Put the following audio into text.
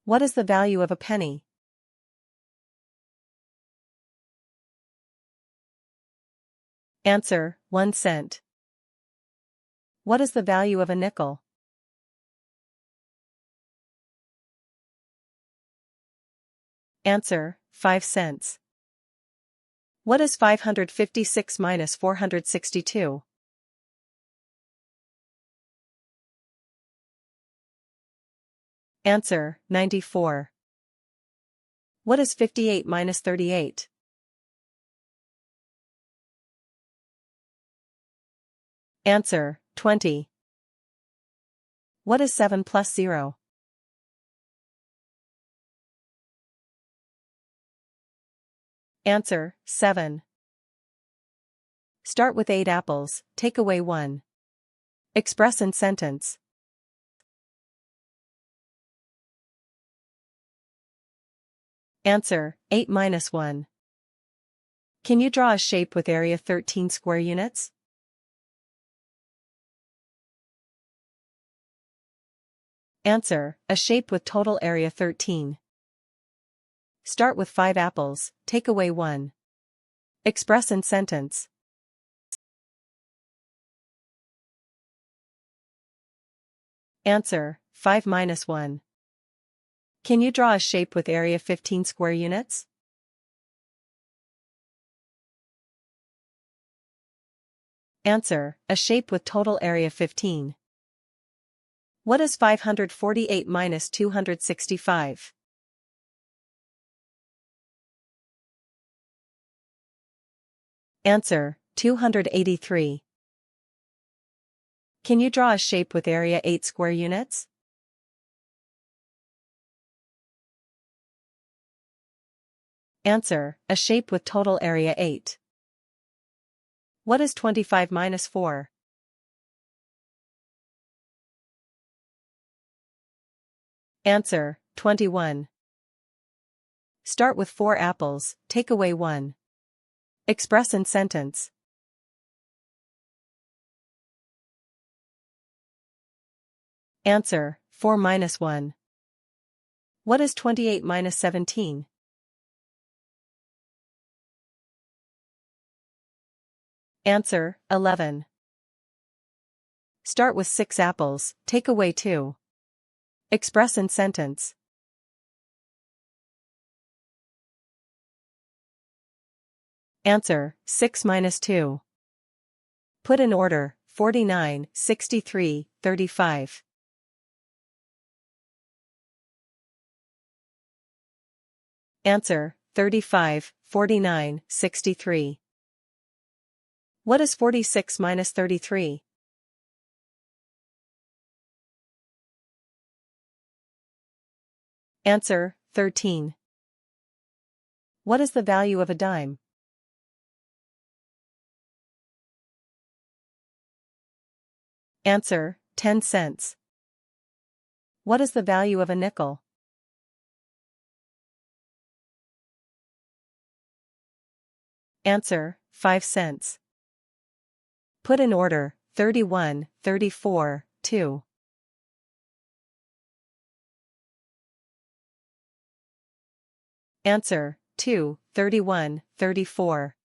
What is the value of a penny? Answer, 1 cent. What is the value of a nickel? Answer, 5 cents. What is 556 minus 462? Answer, 94. What is 58 minus 38? Answer, 20. What is 7 plus 0? Answer, 7. Start with 8 apples, take away 1. Express in sentence. Answer, 8 minus 1. Can you draw a shape with area 13 square units? Answer, a shape with total area 13. Start with 5 apples, take away 1. Express in sentence. Answer, 5 minus 1. Can you draw a shape with area 15 square units? Answer, a shape with total area 15. What is 548 minus 265? Answer, 283. Can you draw a shape with area 8 square units? Answer, a shape with total area 8. What is 25 minus 4? Answer, 21. Start with 4 apples, take away 1. Express in sentence. Answer, 4 minus 1. What is 28 minus 17? Answer, 11. Start with 6 apples, take away 2. Express in sentence. Answer, 6 minus 2. Put in order, 49, 63, 35. Answer, 35, 49, 63. What is 46 minus 33? Answer, 13. What is the value of a dime? Answer, 10 cents. What is the value of a nickel? Answer, 5 cents. Put in order, 31, 34, 2. Answer, 2, 31, 34.